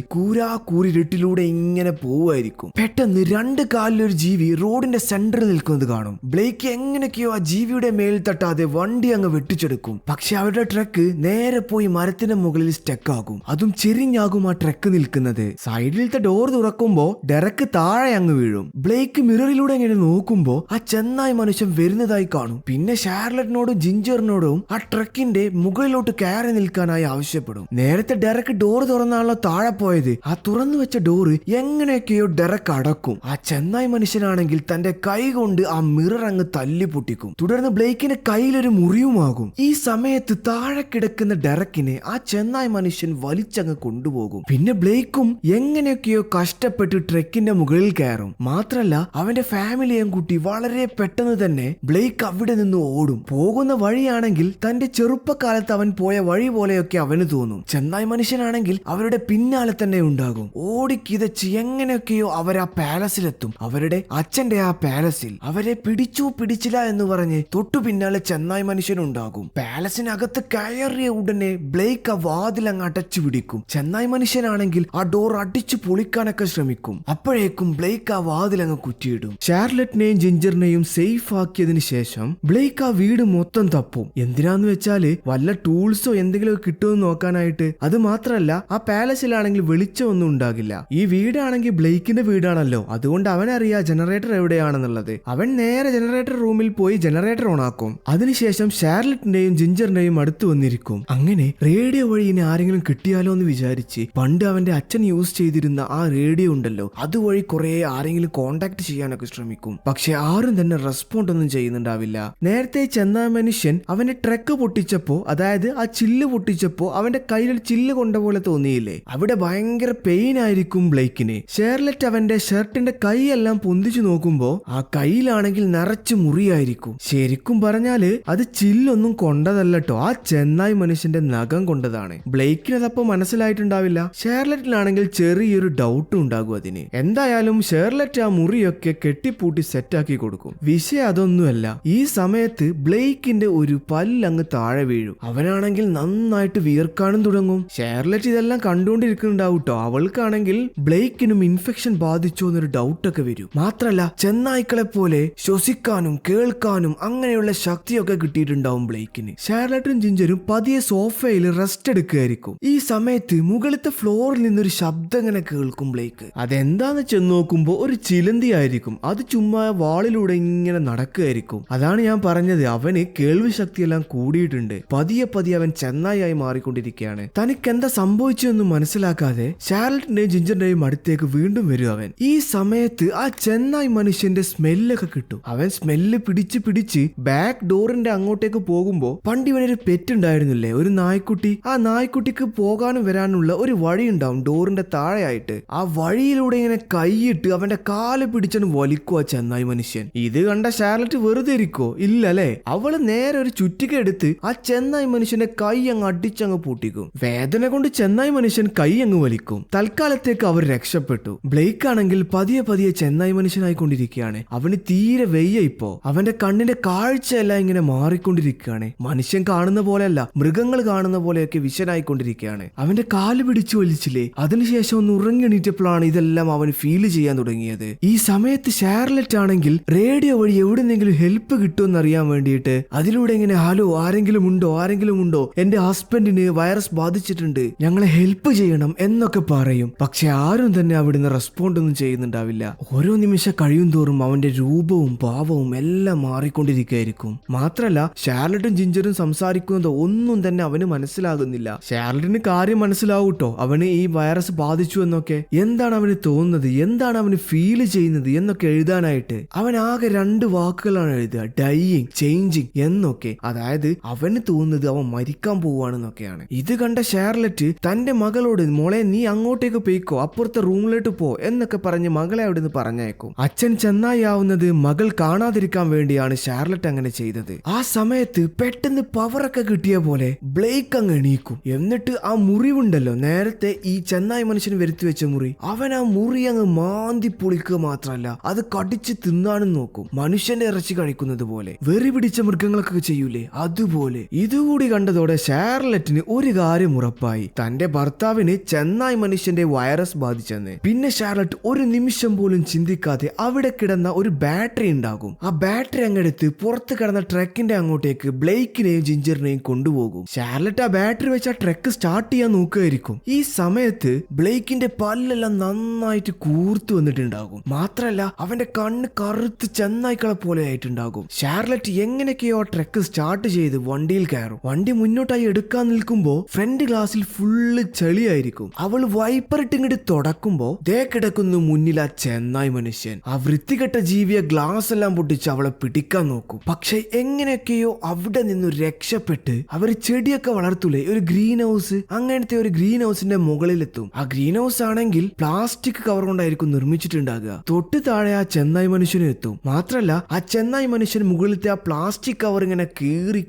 കൂരിരുട്ടിലൂടെ ഇങ്ങനെ പോവുമായിരിക്കും. പെട്ടെന്ന് 2 കാലിലൊരു ജീവി റോഡിന്റെ സെന്ററിൽ നിൽക്കുന്നത് കാണും. ബ്ലേക്ക് എങ്ങനെയൊക്കെയോ ആ ജീവിയുടെ മേൽ തട്ടാതെ വണ്ടി അങ്ങ് വെട്ടിച്ചെടുക്കും. പക്ഷെ അവരുടെ ട്രക്ക് നേരെ പോയി മരത്തിന്റെ മുകളിൽ സ്റ്റക്ക് ആകും. അതും ചെരിഞ്ഞാകും ആ ട്രക്ക് നിൽക്കുന്നത്. സൈഡിലത്തെ ഡോർ തുറക്കുമ്പോ ഡെറക്ക് താഴെ അങ്ങ് വീഴും. ബ്ലേക്ക് മിററിലൂടെ ഇങ്ങനെ നോക്കുമ്പോ ആ ചെന്നായി മനുഷ്യൻ വരുന്നതായി കാണും. പിന്നെ ഷാർലറ്റിനോടും ജിഞ്ചറിനോടും ആ ട്രക്കിന്റെ മുകളിലോട്ട് കയറി നിൽക്കാനായി ആവശ്യപ്പെടും. നേരത്തെ ഡെറക്ക് ഡോർ തുറന്നാണല്ലോ താഴെ പോയത്. ആ തുറന്നു വെച്ച ഡോറ് എങ്ങനെയൊക്കെയോ ഡെറക്ക് അടക്കും. ആ ചെന്നായി മനുഷ്യനാണെങ്കിൽ തന്റെ കൈ കൊണ്ട് ആ മിറർ അങ്ങ് തല്ലി പൊട്ടിക്കും. തുടർന്ന് ബ്ലേക്കിന്റെ കയ്യിലൊരു മുറിവുമാകും. ഈ സമയത്ത് താഴെ കിടക്കുന്ന ഡെറക്കിനെ ആ ചെന്നായി മനുഷ്യൻ വലിച്ചങ്ങ് കൊണ്ടുപോകും. പിന്നെ ബ്ലേക്കും എങ്ങനെയൊക്കെയോ കഷ്ടപ്പെട്ട് ട്രക്കിന്റെ മുകളിൽ കയറും. മാത്രല്ല അവന്റെ ഫാമിലിയെയും കൂട്ടി വളരെ പെട്ടെന്ന് തന്നെ ബ്ലേക്ക് അവിടെ നിന്ന് ഓടും. പോകുന്ന വഴിയാണെങ്കിൽ തന്റെ ചെറുപ്പകാലത്ത് അവൻ പോയ വഴി പോലെയൊക്കെ അവന് തോന്നും. ചെന്നായി മനുഷ്യനാണെങ്കിൽ അവരുടെ പിന്നാലെ തന്നെ ഉണ്ടാകും. ഓടിക്കിതച്ച് എങ്ങനെയൊക്കെയോ അവർ ആ പാലസിലെത്തും. അവരുടെ അച്ഛന്റെ ആ പാലസിൽ അവരെ പിടിച്ചില്ല എന്ന് പറഞ്ഞ് തൊട്ടു പിന്നാലെ ചെന്നായി മനുഷ്യനുണ്ടാകും. പാലസിനകത്ത് കയറിയ ഉടനെ ബ്ലേക്ക് ആ വാതിൽ അങ്ങ് അടച്ചു പിടിക്കും. ചെന്നായി മനുഷ്യനാണെങ്കിൽ ആ ഡോർ അടിച്ചു പൊളിക്കാനൊക്കെ ശ്രമിക്കും. അപ്പോഴേക്കും ബ്ലേക്ക് ആ വാതിൽ അങ്ങ് കുറ്റിയിടും. ഷാർലറ്റിനെയും ജിഞ്ചറിനെയും സേഫ് ആക്കിയതിനു ശേഷം ബ്ലേക്ക് ആ വീട് മൊത്തം തപ്പും. എന്തിനാന്ന് വെച്ചാല് വല്ല ടൂൾസോ എന്തെങ്കിലും കിട്ടുമെന്ന് നോക്കാനായിട്ട്. അത് മാത്രല്ല ആ പാലസിലാണെങ്കിൽ വെളിച്ചമൊന്നും ഉണ്ടാകില്ല. ഈ വീടാണെങ്കിൽ ബ്ലേക്കിന്റെ വീടാണല്ലോ, അതുകൊണ്ട് അവനറിയാം ജനറേറ്റർ എവിടെയാണെന്നുള്ളത്. അവൻ നേരെ ജനറേറ്റർ റൂമിൽ പോയി ജനറേറ്റർ ഓൺ ആക്കും. അതിനുശേഷം ഷാർലറ്റിന്റെയും ജിഞ്ചറിന്റെയും അടുത്ത് വന്നിരിക്കും. അങ്ങനെ റേഡിയോ വഴി ഇനി ആരെങ്കിലും കിട്ടിയാലോ എന്ന് വിചാരിച്ച് പണ്ട് അവന്റെ അച്ഛൻ യൂസ് ചെയ്തിരുന്ന ആ റേഡിയോ ഉണ്ടല്ലോ, അതുവഴി കുറെ ആരെങ്കിലും കോണ്ടാക്ട് ചെയ്യാനൊക്കെ ശ്രമിക്കും. പക്ഷെ ആരും തന്നെ റെസ്പോണ്ട് ഒന്നും ചെയ്യുന്നുണ്ടാവില്ല. നേരത്തെ ചെന്ന മനുഷ്യൻ അവന്റെ ട്രക്ക് പൊട്ടിച്ചപ്പോ, അതായത് ആ ചില്ല് പൊട്ടിച്ചപ്പോ അവന്റെ കയ്യിൽ ചില്ല് കൊണ്ട പോലെ തോന്നിയില്ലേ, അവിടെ ഭയങ്കര പെയിൻ ആയിരിക്കും ബ്ലേക്കിന്. ഷെർലറ്റ് അവന്റെ ഷർട്ടിന്റെ കൈയെല്ലാം പൊന്തിച്ചു നോക്കുമ്പോ ആ കയ്യിലാണെങ്കിൽ നിറച്ച് മുറിയായിരിക്കും. ശരിക്കും പറഞ്ഞാല് അത് ചില്ലൊന്നും കൊണ്ടതല്ലോ, ആ ചെന്നായി മനുഷ്യന്റെ നഖം കൊണ്ടതാണ്. ബ്ലേക്കിന് അതപ്പോ മനസ്സിലായിട്ടുണ്ടാവില്ല. ഷെർലറ്റിനാണെങ്കിൽ ചെറിയൊരു ഡൗട്ടും ഉണ്ടാകും അതിന്. എന്തായാലും ഷെർലറ്റ് ആ മുറിയൊക്കെ കെട്ടിപ്പൂട്ടി സെറ്റാക്കി കൊടുക്കും. വിഷയം അതൊന്നുമല്ല, ഈ സമയത്ത് ബ്ലേക്കിന്റെ ഒരു പല്ലങ്ങ് താഴെ വീഴും. അവനാണെങ്കിൽ നന്നായിട്ട് വിയർക്കാനും തുടങ്ങും. ഷെർലറ്റ് ഇതെല്ലാം കണ്ടുകൊണ്ടിരിക്കുന്നുണ്ടാവും കേട്ടോ. അവൾക്കാണെങ്കിൽ ബ്ലേക്കിനും ഇൻഫെക്ഷൻ ബാധിച്ചോ എന്നൊരു ഡൗട്ടൊക്കെ വരും. മാത്രല്ല ചെന്നായ്ക്കളെ പോലെ ശ്വസിക്കാനും കേൾക്കാനും അങ്ങനെയുള്ള ശക്തിയൊക്കെ കിട്ടിയിട്ടുണ്ടാവും ബ്ലേക്കിന്. ഷെർലറ്റും ജിഞ്ചറും പതിയെ സോഫയിൽ റെസ്റ്റ് എടുക്കുകയായിരിക്കും. ഈ സമയത്ത് മുകളിലത്തെ ഫ്ലോറിൽ നിന്നൊരു ശബ്ദം ഇങ്ങനെ കേൾക്കും ബ്ലേക്ക്. അതെന്താന്ന് ചെന്ന് നോക്കുമ്പോ ഒരു ചിലന്തി ആയിരിക്കും. അത് ചുമ്മാ വാളിലൂടെ ഇങ്ങനെ നടക്കുകയായിരിക്കും. അതാണ് ഞാൻ പറഞ്ഞത്, അവന് കേൾവി ശക്തിയെല്ലാം കൂടിയിട്ടുണ്ട്. പതിയെ പതിയെ അവൻ ചെന്നായി മാറിക്കൊണ്ടിരിക്കുകയാണ്. തനിക്ക് എന്താ സംഭവിച്ചെന്നും മനസ്സിലാക്കാതെ ഷാർലറ്റിന്റെയും ജിഞ്ചറിന്റെയും അടുത്തേക്ക് വീണ്ടും വരും അവൻ. ഈ സമയത്ത് ആ ചെന്നായി മനുഷ്യന്റെ സ്മെല്ലൊക്കെ കിട്ടും. അവൻ സ്മെല്ല് പിടിച്ച് ബാക്ക് ഡോറിന്റെ അങ്ങോട്ടേക്ക് പോകുമ്പോ പണ്ട് ഇവനൊരു പെറ്റ് ഉണ്ടായിരുന്നില്ലേ, ഒരു നായ്ക്കുട്ടി. ആ നായ്ക്കുട്ടിക്ക് പോകാനും വരാനുള്ള ഒരു വഴി ഉണ്ടാവും ഡോറിന്റെ താഴെയായിട്ട്. ആ വഴിയിലൂടെ ഇങ്ങനെ കൈയിട്ട് അവന്റെ കാല് പിടിച്ചാണ് വലിക്കുക ചെന്നായി മനുഷ്യൻ. ഇത് കണ്ട ഷാർലറ്റ് വെറുതെ ഇരിക്കോ? ഇല്ലല്ലേ. അവള് നേരെ ഒരു ചുറ്റിക എടുത്ത് ആ ചെന്നായി മനുഷ്യന്റെ കൈ അങ്ങ് അടിച്ചങ്ങ് പൂട്ടിക്കും. വേദന കൊണ്ട് ചെന്നായി മനുഷ്യൻ കൈ അങ്ങ് വലിക്കും. തൽക്കാലത്തേക്ക് അവർ രക്ഷപ്പെട്ടു. ബ്ലേക്ക് ആണെങ്കിൽ പതിയെ പതിയെ ചെന്നായി മനുഷ്യനായിക്കൊണ്ടിരിക്കുകയാണ്. അവന് തീരെ വെയ്യ. ഇപ്പോ അവന്റെ കണ്ണിന്റെ കാഴ്ചയെല്ലാം ഇങ്ങനെ മാറിക്കൊണ്ടിരിക്കുകയാണ്. മനുഷ്യൻ കാണുന്ന പോലെയല്ല, മൃഗങ്ങൾ കാണുന്ന പോലെയൊക്കെ വിഷനായിക്കൊണ്ടിരിക്കുകയാണ്. അവന്റെ കാല് പിടിച്ചു വലിച്ചില്ലേ, അതിനുശേഷം ഒന്ന് ഉറങ്ങിണീറ്റപ്പോഴാണ് ഇതെല്ലാം അവന് ഫീൽ ചെയ്യാൻ തുടങ്ങിയത്. ഈ സമയത്ത് ഷാർലറ്റ് ആണെങ്കിൽ റേഡിയോ വഴി എവിടെന്നെങ്കിലും ഹെൽപ്പ് കിട്ടുമെന്ന് അറിയാൻ വേണ്ടിയിട്ട് അതിലൂടെ ഇങ്ങനെ ഹലോ ആരെങ്കിലും ഉണ്ടോ, എന്റെ ഹസ്ബൻഡിന് വൈറസ് ബാധിച്ചിട്ടുണ്ട്, ഞങ്ങളെ ഹെൽപ്പ് ചെയ്യണം എന്നൊക്കെ പറയും. പക്ഷെ ആരും തന്നെ അവിടുന്ന് റെസ്പോണ്ട് ഒന്നും ചെയ്യുന്നുണ്ടാവില്ല. ഓരോ നിമിഷം കഴിയും തോറും അവന്റെ രൂപവും ഭാവവും എല്ലാം മാറിക്കൊണ്ടിരിക്കുകയായിരിക്കും. മാത്രല്ല ഷാർലറ്റും ജിഞ്ചറും സംസാരിക്കുന്നത് ഒന്നും തന്നെ അവന് മനസ്സിലാകുന്നില്ല. ഷാർലറ്റിന് കാര്യം മനസ്സിലാവൂട്ടോ, അവന് ഈ വൈറസ് ബാധിച്ചു എന്നൊക്കെ. എന്താണ് അവന് തോന്നുന്നത്, എന്താണ് അവന് ഫീൽ ചെയ്യുന്നത് എന്നൊക്കെ എഴുതാനായിട്ട് അവൻ ആകെ 2 വാക്കുകളാണ് എഴുതുക, ഡൈയിങ്, ചേഞ്ചിങ് എന്നൊക്കെ. അതായത് അവന് തോന്നുന്നത് അവൻ മരിക്കാൻ പോവാണെന്നൊക്കെയാണ്. ഇത് കണ്ട ഷാർലറ്റ് തന്റെ മകളോട്, മോളെ നീ അങ്ങോട്ടേക്ക് പോയിക്കോ, അപ്പുറത്തെ റൂമിലോട്ട് പോ എന്നൊക്കെ പറഞ്ഞ് മകളെ അവിടെ നിന്ന് പറഞ്ഞേക്കും. അച്ഛൻ ചെന്നായി ആവുന്നത് മകൾ കാണാതിരിക്കാൻ വേണ്ടിയാണ് ഷാർലറ്റ് അങ്ങനെ ചെയ്തത്. ആ സമയത്ത് പെട്ടെന്ന് പവറൊക്കെ കിട്ടിയ പോലെ ബ്ലേക്ക് അങ്ങ് എണീക്കും. എന്നിട്ട് ആ മുറിവുണ്ടല്ലോ, നേരത്തെ ഈ ചെന്നായി മനുഷ്യന് വരുത്തി വെച്ച മുറി, അവൻ ആ മുറി അങ്ങ് മാന്തി പൊളിക്കുക മാത്രല്ല അത് കടിച്ച് തിന്നാനും നോക്കും. മനുഷ്യന്റെ ഇറച്ചി കഴിക്കുന്നത് പോലെ, വെറി പിടിച്ച മൃഗങ്ങളൊക്കെ ചെയ്യൂലേ അതുപോലെ. ഇതുകൂടി കണ്ടതോടെ ഷാർലറ്റിന് ഒരു കാര്യം ഉറപ്പായി, തന്റെ ഭർത്താവിന് ചെന്നായി മനുഷ്യന്റെ വൈറസ് ബാധിച്ചെന്ന്. പിന്നെ ഷാർലറ്റ് ഒരു നിമിഷം പോലും ചിന്തിക്കാതെ അവിടെ കിടന്ന ഒരു ബാറ്ററി ഉണ്ടാകും. ആ ബാറ്ററി അങ്ങെടുത്ത് പുറത്ത് കിടന്ന ട്രക്കിന്റെ അങ്ങോട്ടേക്ക് ബ്ലേക്കിനെയും ജിഞ്ചറിനെയും കൊണ്ടുപോകും. ഷാർലറ്റ് ആ ബാറ്ററി വെച്ച് ആ ട്രക്ക് സ്റ്റാർട്ട് ചെയ്യാൻ നോക്കുകയായിരിക്കും. ഈ സമയത്ത് ബ്ലേക്കിന്റെ പല്ലെല്ലാം നന്നായിട്ട് കൂർത്തു വന്നിട്ടുണ്ടാകും. മാത്രല്ല അവന്റെ കണ്ണ് കറുത്ത് ചെന്നായ്ക്കളെ പോലെ ആയിട്ടുണ്ടാകും. ഷാർലറ്റ് എങ്ങനെയൊക്കെയോ ട്രക്ക് സ്റ്റാർട്ട് ചെയ്ത് വണ്ടിയിൽ കയറും. വണ്ടി മുന്നോട്ടായി എടുക്കാൻ നിൽക്കുമ്പോ ഫ്രണ്ട് ഗ്ലാസിൽ ഫുള്ള് ചെളിയായിരിക്കും. അവള് വൈപ്പർ ഇട്ടിങ്ങോട്ട് തുടക്കുമ്പോ ദേ കിടക്കുന്നു മുന്നിൽ ആ ചെന്നായി മനുഷ്യൻ. ആ വൃത്തികെട്ട ജീവിയെ ഗ്ലാസ് എല്ലാം പൊട്ടിച്ച് അവളെ പിടിക്കാൻ നോക്കും. പക്ഷെ എങ്ങനെയൊക്കെയോ അവിടെ നിന്ന് രക്ഷപ്പെട്ട് അവർ ചെടിയൊക്കെ വളർത്തൂലേ, ഒരു ഗ്രീൻ ഹൗസ്, അങ്ങനത്തെ ഒരു ഗ്രീൻ ഹൗസിന്റെ മുകളിലെത്തും. ആ ഗ്രീൻ ഹൗസ് ആണെങ്കിൽ പ്ലാസ്റ്റിക് കവർ കൊണ്ടായിരിക്കും നിർമ്മിച്ചിട്ടുണ്ടാകുക. തൊട്ട് താഴെ ആ ചെന്നായി മനുഷ്യനും എത്തും. മാത്രല്ല ആ ചെന്നായി മനുഷ്യൻ മുകളിലത്തെ ആ പ്ലാസ്റ്റിക് കവർ ഇങ്ങനെ കീറി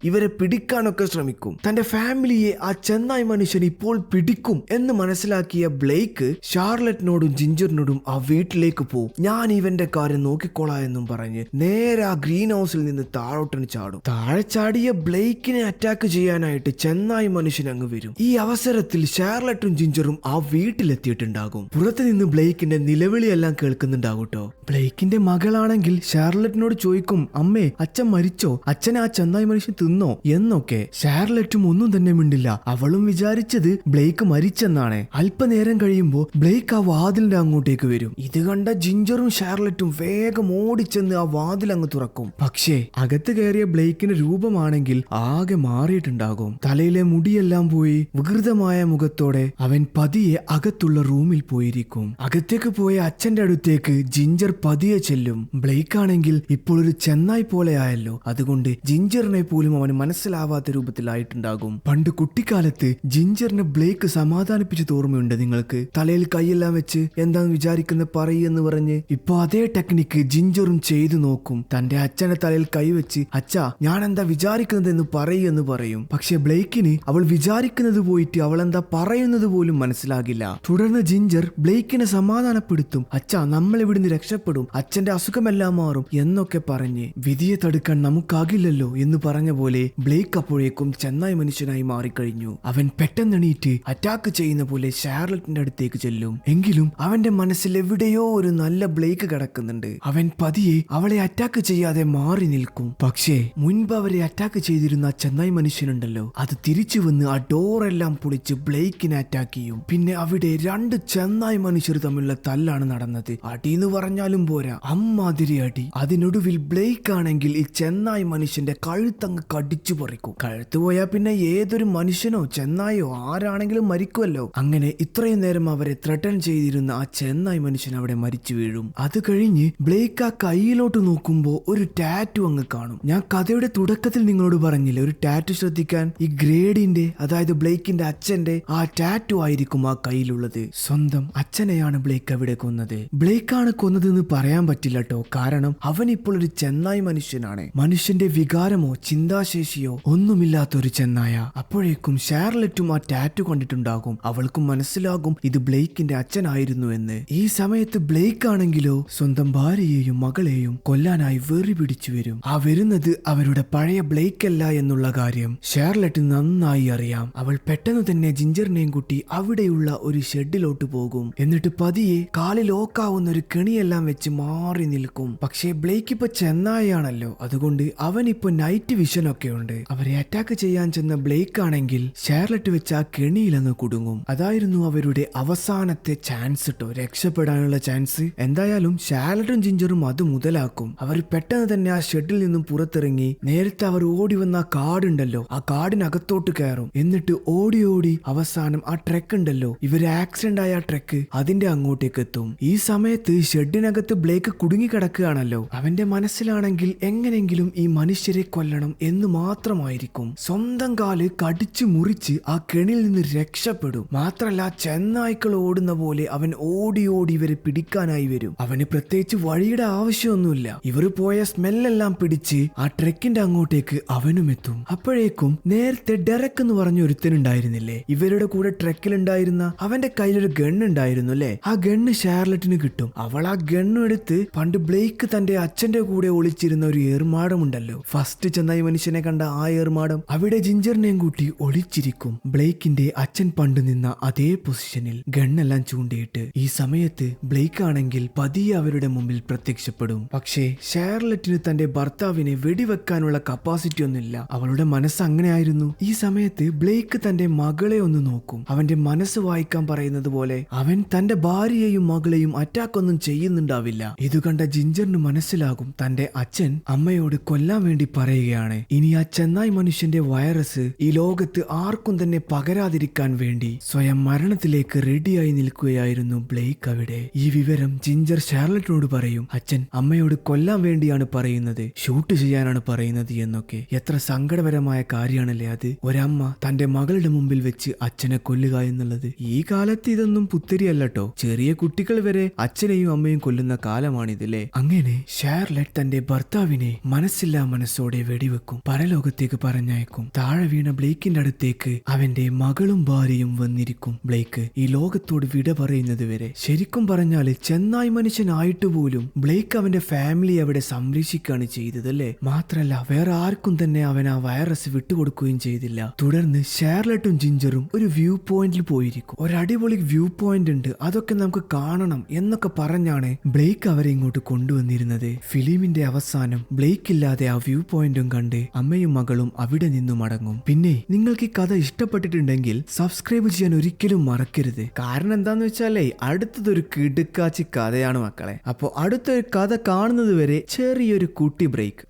ഇവരെ പിടിക്കാനൊക്കെ ശ്രമിക്കും. തന്റെ ഫാമിലിയെ ആ ചെന്നായി മനുഷ്യൻ ഇപ്പോൾ പിടിക്കും എന്ന് മനസ്സിലാക്കിയ ബ്ലേക്ക് ഷാർലറ്റിനോടും ജിഞ്ചറിനോടും ആ വീട്ടിലേക്ക് പോകും. ഞാൻ ഇവന്റെ കാര്യം നോക്കിക്കോളാം എന്നും പറഞ്ഞ് നേരെ ആ ഗ്രീൻ ഹൗസിൽ നിന്ന് താഴോട്ടന് ചാടും. താഴെ ചാടിയ ബ്ലേക്കിനെ അറ്റാക്ക് ചെയ്യാനായിട്ട് ചെന്നായി മനുഷ്യൻ അങ്ങ് വരും. ഈ അവസരത്തിൽ ഷാർലറ്റും ജിഞ്ചറും ആ വീട്ടിലെത്തിയിട്ടുണ്ടാകും. പുറത്തു നിന്ന് ബ്ലേക്കിന്റെ നിലവിളിയെല്ലാം കേൾക്കുന്നുണ്ടാകൂട്ടോ. ബ്ലേക്കിന്റെ മകളാണെങ്കിൽ ഷാർലറ്റിനോട് ചോദിക്കും, അമ്മേ അച്ഛൻ മരിച്ചോ, അച്ഛനെ ആ ചെന്നായി മനുഷ്യൻ തിന്നോ എന്നൊക്കെ. ഷാർലറ്റും ഒന്നും തന്നെ മിണ്ടില്ല. അവളും വിചാരിച്ചത് ബ്ലേക്ക് മരിച്ചെന്നാണ്. അല്പനേരം കഴിയുമ്പോ ബ്ലേക്ക് ആ വാതിലിന്റെ അങ്ങോട്ടേക്ക് വരും. ഇത് കണ്ട ജിഞ്ചറും ഷാർലറ്റും വേഗം ഓടിച്ചെന്ന് ആ വാതിൽ അങ്ങ് തുറക്കും. പക്ഷേ അകത്ത് കയറിയ ബ്ലേക്കിന്റെ രൂപമാണെങ്കിൽ ആകെ മാറിയിട്ടുണ്ട്. ആയിട്ടുണ്ടാകും. തലയിലെ മുടിയെല്ലാം പോയി വികൃതമായ മുഖത്തോടെ അവൻ പതിയെ അകത്തുള്ള റൂമിൽ പോയിരിക്കും. അകത്തേക്ക് പോയ അച്ഛന്റെ അടുത്തേക്ക് ജിഞ്ചർ പതിയെ ചെല്ലും. ബ്ലേക്ക് ആണെങ്കിൽ ഇപ്പോൾ ഒരു ചെന്നായി പോലെ ആയല്ലോ. അതുകൊണ്ട് ജിഞ്ചറിനെ പോലും അവന് മനസ്സിലാവാത്ത രൂപത്തിലായിട്ടുണ്ടാകും. പണ്ട് കുട്ടിക്കാലത്ത് ജിഞ്ചറിനെ ബ്ലേക്ക് സമാധാനിപ്പിച്ച് ഓർമ്മയുണ്ട് നിങ്ങൾക്ക്? തലയിൽ കൈയെല്ലാം വെച്ച് എന്താന്ന് വിചാരിക്കുന്ന പറയെന്ന് പറഞ്ഞ്. ഇപ്പൊ അതേ ടെക്നിക്ക് ജിഞ്ചറും ചെയ്തു നോക്കും. തന്റെ അച്ഛന്റെ തലയിൽ കൈവച്ച് അച്ഛാ ഞാൻ എന്താ വിചാരിക്കുന്നത് എന്ന് പറയെന്ന് പറയും. പക്ഷെ ബ്ലേക്കിന് അവൾ വിചാരിക്കുന്നത് പോയിട്ട് അവൾ എന്താ പറയുന്നത് പോലും മനസ്സിലാകില്ല. തുടർന്ന് ജിഞ്ചർ ബ്ലേക്കിനെ സമാധാനപ്പെടുത്തും. അച്ഛാ നമ്മൾ ഇവിടുന്ന് രക്ഷപ്പെടും, അച്ഛന്റെ അസുഖമെല്ലാം മാറും എന്നൊക്കെ പറഞ്ഞ്. വിധിയെ തടുക്കാൻ നമുക്കാകില്ലല്ലോ എന്ന് പറഞ്ഞ പോലെ ബ്ലേക്ക് അപ്പോഴേക്കും ചെന്നായി മനുഷ്യനായി മാറിക്കഴിഞ്ഞു. അവൻ പെട്ടെന്നെണീറ്റ് അറ്റാക്ക് ചെയ്യുന്ന പോലെ ഷാർലറ്റിന്റെ അടുത്തേക്ക് ചെല്ലും. എങ്കിലും അവന്റെ മനസ്സിൽ എവിടെയോ ഒരു നല്ല ബ്ലേക്ക് കിടക്കുന്നുണ്ട്. അവൻ പതിയെ അവളെ അറ്റാക്ക് ചെയ്യാതെ മാറി നിൽക്കും. പക്ഷേ മുൻപ് അവരെ അറ്റാക്ക് ചെയ്തിരുന്ന ചെന്നായി മനുഷ്യനുണ്ടല്ലോ, അത് തിരിച്ചു വന്ന് ആ ഡോറെല്ലാം പൊളിച്ച് ബ്ലേക്കിനെ അറ്റാക്ക് ചെയ്യും. പിന്നെ അവിടെ രണ്ട് ചെന്നായി മനുഷ്യർ തമ്മിലുള്ള തല്ലാണ് നടന്നത്. അടിന്ന് പറഞ്ഞാലും പോരാ, അമ്മാതിരി അടി. അതിനൊടുവിൽ ബ്ലേക്ക് ആണെങ്കിൽ ഈ ചെന്നായി മനുഷ്യന്റെ കഴുത്തങ്ങ് കടിച്ചു പറിക്കും. കഴുത്ത് പോയാൽ പിന്നെ ഏതൊരു മനുഷ്യനോ ചെന്നായോ ആരാണെങ്കിലും മരിക്കുമല്ലോ. അങ്ങനെ ഇത്രയും നേരം അവരെ ത്രട്ടൺ ചെയ്തിരുന്ന ആ ചെന്നായി മനുഷ്യൻ അവിടെ മരിച്ചു വീഴും. അത് കഴിഞ്ഞ് ബ്ലേക്ക് ആ കയ്യിലോട്ട് നോക്കുമ്പോ ഒരു ടാറ്റു അങ്ങ് കാണും. ഞാൻ കഥയുടെ തുടക്കത്തിൽ നിങ്ങളോട് പറഞ്ഞില്ലേ ഒരു ടാറ്റു ശ്രദ്ധിക്കാൻ? ഈ ഗ്രേഡിന്റെ, അതായത് ബ്ലേക്കിന്റെ അച്ഛന്റെ ആ ടാറ്റു ആയിരിക്കും ആ കയ്യിലുള്ളത്. സ്വന്തം അച്ഛനെയാണ് ബ്ലേക്ക് അവിടെ കൊന്നത്. ബ്ലേക്കാണ് കൊന്നതെന്ന് പറയാൻ പറ്റില്ല കേട്ടോ, കാരണം അവൻ ഇപ്പോൾ ഒരു ചെന്നായി മനുഷ്യനാണ്. മനുഷ്യന്റെ വികാരമോ ചിന്താശേഷിയോ ഒന്നുമില്ലാത്ത ഒരു ചെന്നായ. അപ്പോഴേക്കും ഷാർലറ്റും ആ ടാറ്റു കണ്ടിട്ടുണ്ടാകും. അവൾക്കും മനസ്സിലാകും ഇത് ബ്ലേക്കിന്റെ അച്ഛനായിരുന്നു എന്ന്. ഈ സമയത്ത് ബ്ലേക്ക് ആണെങ്കിലോ സ്വന്തം ഭാര്യയെയും മകളെയും കൊല്ലാനായി വെറി പിടിച്ചു വരും. ആ വരുന്നത് അവരുടെ പഴയ ബ്ലേക്ക് അല്ല എന്നുള്ള കാര്യം ഷാർലറ്റ് നന്നായി അറിയാം. അവൾ പെട്ടെന്ന് തന്നെ ജിഞ്ചറിനെയും കൂട്ടി അവിടെയുള്ള ഒരു ഷെഡിലോട്ട് പോകും. എന്നിട്ട് പതിയെ കാലിൽ ഓക്കാവുന്ന ഒരു കെണിയെല്ലാം വെച്ച് മാറി നിൽക്കും. പക്ഷേ ബ്ലേക്ക് ഇപ്പൊ ചെന്നായാണല്ലോ, അതുകൊണ്ട് അവൻ ഇപ്പൊ നൈറ്റ് വിഷൻ ഒക്കെ ഉണ്ട്. അവരെ അറ്റാക്ക് ചെയ്യാൻ ചെന്ന ബ്ലേക്ക് ആണെങ്കിൽ ഷാർലറ്റ് വെച്ച് ആ കെണിയിലങ്ങ് കുടുങ്ങും. അതായിരുന്നു അവരുടെ അവസാനത്തെ ചാൻസ് കേട്ടോ, രക്ഷപ്പെടാനുള്ള ചാൻസ്. എന്തായാലും ഷാർലറ്റും ജിഞ്ചറും അത് മുതലാക്കും. അവർ പെട്ടെന്ന് തന്നെ ആ ഷെഡിൽ നിന്നും പുറത്തിറങ്ങി നേരത്തെ അവർ ഓടി വന്ന ആ കാടുണ്ടല്ലോ, ആ കാടിനകത്തോട്ട് കയറും. എന്നിട്ട് ഓടി ഓടി അവസാനം ആ ട്രക്ക് ഉണ്ടല്ലോ, ഇവര് ആക്സിഡന്റ് ആയ ട്രക്ക്, അതിന്റെ അങ്ങോട്ടേക്ക് എത്തും. ഈ സമയത്ത് ഷെഡിനകത്ത് ബ്ലേക്ക് കുടുങ്ങി കിടക്കുകയാണല്ലോ. അവന്റെ മനസ്സിലാണെങ്കിൽ എങ്ങനെങ്കിലും ഈ മനുഷ്യരെ കൊല്ലണം എന്ന് മാത്രമായിരിക്കും. സ്വന്തം കാല് കടിച്ചു മുറിച്ച് ആ കെണിയിൽ നിന്ന് രക്ഷപ്പെടും. മാത്രല്ല ചെന്നായ്ക്കൾ ഓടുന്ന പോലെ അവൻ ഓടി ഓടി ഇവരെ പിടിക്കാനായി വരും. അവന് പ്രത്യേകിച്ച് വഴിയുടെ ആവശ്യമൊന്നുമില്ല. ഇവർ പോയ സ്മെല്ലെല്ലാം പിടിച്ച് ആ ട്രക്കിന്റെ അങ്ങോട്ടേക്ക് അവനും എത്തും. അപ്പോഴേക്കും നേരത്തെ ഡെറക് എന്ന് പറഞ്ഞ ഒരുത്തനുണ്ടായിരുന്നില്ലേ ഇവരുടെ കൂടെ ട്രക്കിലുണ്ടായിരുന്ന, അവന്റെ കയ്യിലൊരു ഗണ്ണ് ഉണ്ടായിരുന്നു അല്ലേ. ആ ഗണ്ണ് ഷാർലറ്റിന് കിട്ടും. അവൾ ആ ഗണ്ണും എടുത്ത് പണ്ട് ബ്ലേക്ക് തന്റെ അച്ഛന്റെ കൂടെ ഒളിച്ചിരുന്ന ഒരു ഏർമാടമുണ്ടല്ലോ, ഫസ്റ്റ് ചെന്നായി മനുഷ്യനെ കണ്ട ആ ഏർമാടം, അവിടെ ജിഞ്ചറിനെയും കൂട്ടി ഒളിച്ചിരിക്കും. ബ്ലേക്കിന്റെ അച്ഛൻ പണ്ട് നിന്ന അതേ പൊസിഷനിൽ ഗണ്ണെല്ലാം ചൂണ്ടിയിട്ട്. ഈ സമയത്ത് ബ്ലേക്ക് ആണെങ്കിൽ പതിയെ അവരുടെ മുമ്പിൽ പ്രത്യക്ഷപ്പെടും. പക്ഷേ ഷാർലറ്റിന് തന്റെ ഭർത്താവിനെ വെടിവെക്കാനുള്ള കപ്പാസിറ്റി ഒന്നുമില്ല. അവളുടെ മനസ്സ് അങ്ങനെയായിരുന്നു. ഈ സമയത്ത് ബ്ലേക്ക് തന്റെ മകളെ ഒന്ന് നോക്കും. അവന്റെ മനസ്സ് വായിക്കാൻ പറയുന്നത് പോലെ അവൻ തന്റെ ഭാര്യയെയും മകളെയും അറ്റാക്ക് ഒന്നും ചെയ്യുന്നുണ്ടാവില്ല. ഇത് കണ്ട ജിഞ്ചറിന് മനസ്സിലാകും തന്റെ അച്ഛൻ അമ്മയോട് കൊല്ലാൻ വേണ്ടി പറയുകയാണ്. ഇനി ആ ചെന്നായി മനുഷ്യന്റെ വൈറസ് ഈ ലോകത്ത് ആർക്കും തന്നെ പകരാതിരിക്കാൻ വേണ്ടി സ്വയം മരണത്തിലേക്ക് റെഡിയായി നിൽക്കുകയായിരുന്നു ബ്ലേക്ക് അവിടെ. ഈ വിവരം ജിഞ്ചർ ഷാർലറ്റിനോട് പറയും. അച്ഛൻ അമ്മയോട് കൊല്ലാൻ വേണ്ടിയാണ് പറയുന്നത്, ഷൂട്ട് ചെയ്യാനാണ് പറയുന്നത് എന്നൊക്കെ. എത്ര സങ്കടപരമായ കാര്യമാണല്ലേ അത്, ഒരമ്മ തന്റെ മകളുടെ മുമ്പിൽ വെച്ച് അച്ഛനെ കൊല്ലുക എന്നുള്ളത്. ഈ കാലത്ത് ഇതൊന്നും പുത്തരിയല്ലോ, ചെറിയ കുട്ടികൾ വരെ അച്ഛനെയും അമ്മയും കൊല്ലുന്ന കാലമാണിതല്ലേ. അങ്ങനെ ഷാർലറ്റ് തന്റെ ഭർത്താവിനെ മനസ്സില്ലാ മനസ്സോടെ വെടിവെക്കും, പരലോകത്തേക്ക് പറഞ്ഞയക്കും. താഴെ വീണ ബ്ലേക്കിന്റെ അടുത്തേക്ക് അവന്റെ മകളും ഭാര്യയും വന്നിരിക്കും. ബ്ലേക്ക് ഈ ലോകത്തോട് വിട പറയുന്നത് വരെ. ശരിക്കും പറഞ്ഞാല് ചെന്നായി മനുഷ്യനായിട്ട് പോലും ബ്ലേക്ക് അവന്റെ ഫാമിലി അവിടെ സംരക്ഷിക്കുകയാണ് ചെയ്തതല്ലേ. മാത്രല്ല വേറെ ആർക്കും തന്നെ അവൻ ആ വൈറസ് വിട്ടുകൊടുക്കുകയും ചെയ്തില്ല. തുടർന്ന് ഷാർലറ്റും ജിഞ്ചറും ഒരു വ്യൂ പോയിന്റിൽ പോയിരിക്കും. ഒരു അടിപൊളി വ്യൂ പോയിന്റ് ഉണ്ട്, അതൊക്കെ നമുക്ക് കാണണം എന്നൊക്കെ പറഞ്ഞാണ് ബ്ലേക്ക് അവരെ ഇങ്ങോട്ട് കൊണ്ടുവന്നിരുന്നത്. ഫിലിമിന്റെ അവസാനം ബ്ലേക്ക് ഇല്ലാതെ ആ വ്യൂ പോയിന്റും കണ്ട് അമ്മയും മകളും അവിടെ നിന്നും മടങ്ങും. പിന്നെ നിങ്ങൾക്ക് ഈ കഥ ഇഷ്ടപ്പെട്ടിട്ടുണ്ടെങ്കിൽ സബ്സ്ക്രൈബ് ചെയ്യാൻ ഒരിക്കലും മറക്കരുത്. കാരണം എന്താന്ന് വെച്ചാലേ അടുത്തതൊരു കിടുക്കാച്ചി കഥയാണ് മക്കളെ. അപ്പോൾ അടുത്തൊരു കഥ കാണുന്നത് വരെ ചെറിയൊരു കുട്ടി ബ്രേക്ക്.